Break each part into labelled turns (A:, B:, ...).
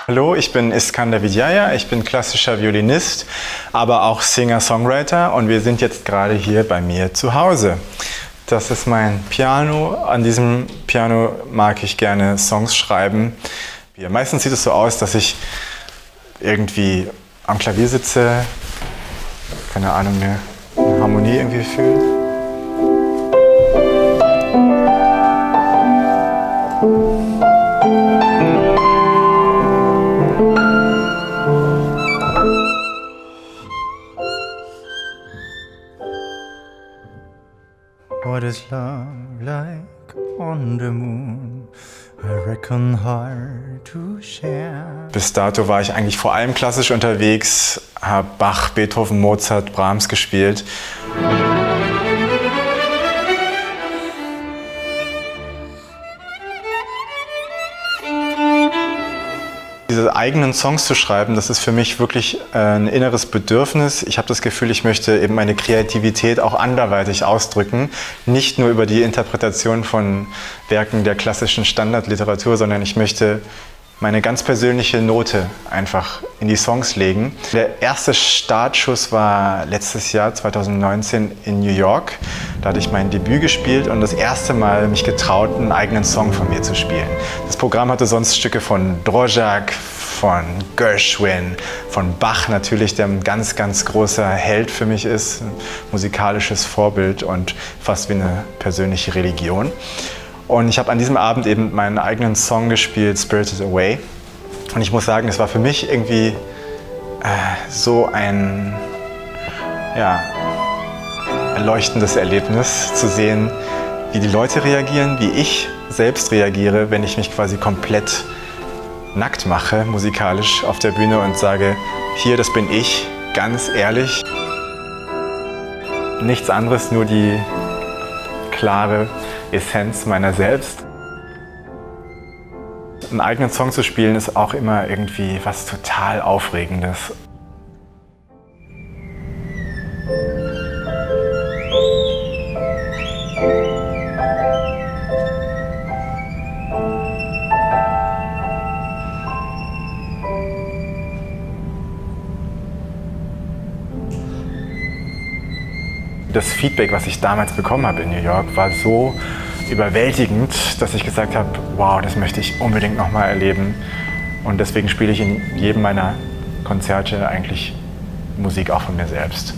A: Hallo, ich bin Iskander Vidjaya, ich bin klassischer Violinist, aber auch Singer-Songwriter und wir sind jetzt gerade hier bei mir zu Hause. Das ist mein Piano. An diesem Piano mag ich gerne Songs schreiben. Meistens sieht es so aus, dass ich irgendwie am Klavier sitze, keine Ahnung, eine Harmonie irgendwie fühle.
B: What is love like on the moon? I reckon hard to share.
A: Bis dato war ich eigentlich vor allem klassisch unterwegs, habe Bach, Beethoven, Mozart, Brahms gespielt. Diese eigenen Songs zu schreiben, das ist für mich wirklich ein inneres Bedürfnis. Ich habe das Gefühl, ich möchte eben meine Kreativität auch anderweitig ausdrücken. Nicht nur über die Interpretation von Werken der klassischen Standardliteratur, sondern ich möchte meine ganz persönliche Note einfach in die Songs legen. Der erste Startschuss war letztes Jahr, 2019, in New York. Da hatte ich mein Debüt gespielt und das erste Mal mich getraut, einen eigenen Song von mir zu spielen. Das Programm hatte sonst Stücke von Dvořák, von Gershwin, von Bach natürlich, der ein ganz, ganz großer Held für mich ist, ein musikalisches Vorbild und fast wie eine persönliche Religion. Und ich habe an diesem Abend eben meinen eigenen Song gespielt, Spirited Away. Und ich muss sagen, es war für mich irgendwie so ein erleuchtendes Erlebnis, zu sehen, wie die Leute reagieren, wie ich selbst reagiere, wenn ich mich quasi komplett nackt mache, musikalisch auf der Bühne und sage, hier, das bin ich, ganz ehrlich. Nichts anderes, nur die klare Essenz meiner selbst. Einen eigenen Song zu spielen ist auch immer irgendwie was total Aufregendes. Das Feedback, was ich damals bekommen habe in New York, war so überwältigend, dass ich gesagt habe, wow, das möchte ich unbedingt nochmal erleben. Und deswegen spiele ich in jedem meiner Konzerte eigentlich Musik auch von mir selbst.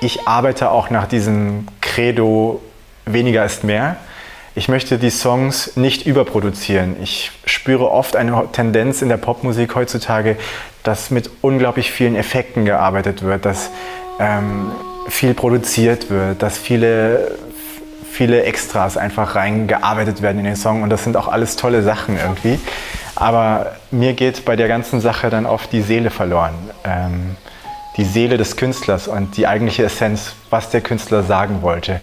A: Ich arbeite auch nach diesem Credo, weniger ist mehr. Ich möchte die Songs nicht überproduzieren. Ich spüre oft eine Tendenz in der Popmusik heutzutage, dass mit unglaublich vielen Effekten gearbeitet wird, dass viel produziert wird, dass viele Extras einfach reingearbeitet werden in den Song. Und das sind auch alles tolle Sachen irgendwie. Aber mir geht bei der ganzen Sache dann oft die Seele verloren. Die Seele des Künstlers und die eigentliche Essenz, was der Künstler sagen wollte.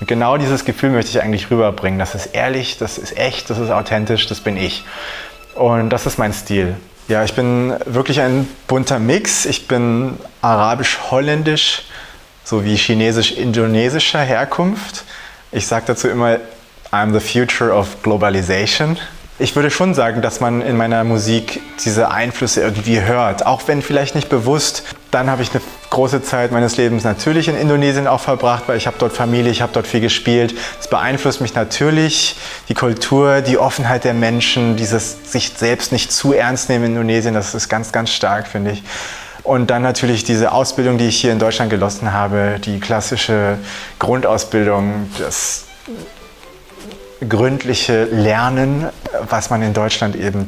A: Und genau dieses Gefühl möchte ich eigentlich rüberbringen. Das ist ehrlich, das ist echt, das ist authentisch, das bin ich. Und das ist mein Stil. Ja, ich bin wirklich ein bunter Mix. Ich bin arabisch-holländisch sowie chinesisch-indonesischer Herkunft. Ich sage dazu immer, I'm the future of globalization. Ich würde schon sagen, dass man in meiner Musik diese Einflüsse irgendwie hört, auch wenn vielleicht nicht bewusst. Dann habe ich eine große Zeit meines Lebens natürlich in Indonesien auch verbracht, weil ich habe dort Familie, ich habe dort viel gespielt. Das beeinflusst mich natürlich, die Kultur, die Offenheit der Menschen, dieses sich selbst nicht zu ernst nehmen in Indonesien, das ist ganz, ganz stark, finde ich. Und dann natürlich diese Ausbildung, die ich hier in Deutschland genossen habe, die klassische Grundausbildung, das gründliche Lernen, was man in Deutschland eben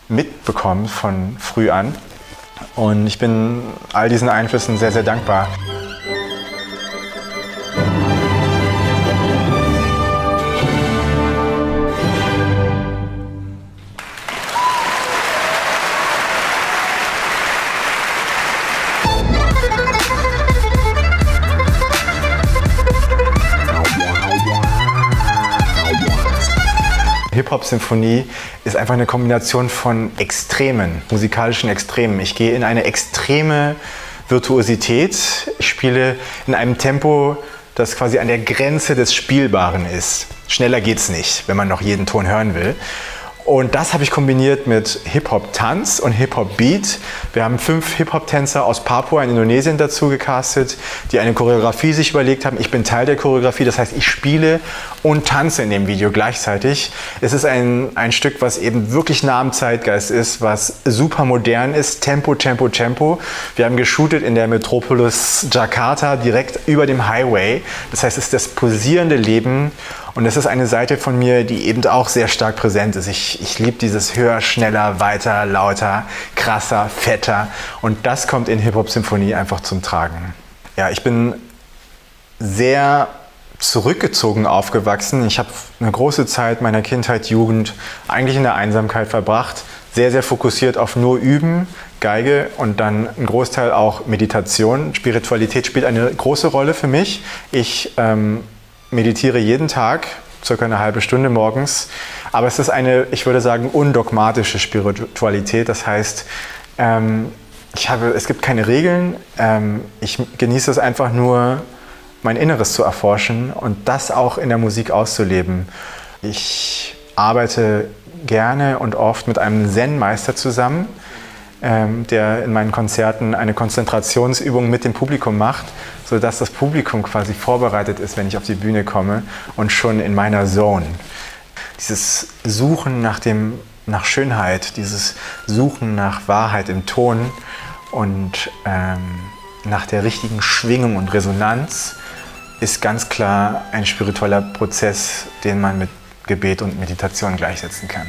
A: mitbekommt von früh an. Und ich bin all diesen Einflüssen sehr, sehr dankbar. Hip-Hop-Symphonie ist einfach eine Kombination von Extremen, musikalischen Extremen. Ich gehe in eine extreme Virtuosität. Ich spiele in einem Tempo, das quasi an der Grenze des Spielbaren ist. Schneller geht's nicht, wenn man noch jeden Ton hören will. Und das habe ich kombiniert mit Hip-Hop-Tanz und Hip-Hop-Beat. Wir haben 5 Hip-Hop-Tänzer aus Papua in Indonesien dazu gecastet, die eine Choreografie sich überlegt haben. Ich bin Teil der Choreografie, das heißt, ich spiele und tanze in dem Video gleichzeitig. Es ist ein Stück, was eben wirklich nah am Zeitgeist ist, was super modern ist. Tempo, Tempo, Tempo. Wir haben geshootet in der Metropolis Jakarta, direkt über dem Highway. Das heißt, es ist das pulsierende Leben. Und es ist eine Seite von mir, die eben auch sehr stark präsent ist. Ich liebe dieses höher, schneller, weiter, lauter, krasser, fetter. Und das kommt in Hip-Hop-Symphonie einfach zum Tragen. Ja, ich bin sehr zurückgezogen aufgewachsen. Ich habe eine große Zeit meiner Kindheit, Jugend eigentlich in der Einsamkeit verbracht. Sehr, sehr fokussiert auf nur Üben, Geige und dann ein Großteil auch Meditation. Spiritualität spielt eine große Rolle für mich. Ich meditiere jeden Tag, circa eine halbe Stunde morgens. Aber es ist eine, ich würde sagen, undogmatische Spiritualität. Das heißt, es gibt keine Regeln. Ich genieße es einfach nur, mein Inneres zu erforschen und das auch in der Musik auszuleben. Ich arbeite gerne und oft mit einem Zen-Meister zusammen, der in meinen Konzerten eine Konzentrationsübung mit dem Publikum macht, sodass das Publikum quasi vorbereitet ist, wenn ich auf die Bühne komme und schon in meiner Zone. Dieses Suchen nach Schönheit, dieses Suchen nach Wahrheit im Ton und nach der richtigen Schwingung und Resonanz ist ganz klar ein spiritueller Prozess, den man mit Gebet und Meditation gleichsetzen kann.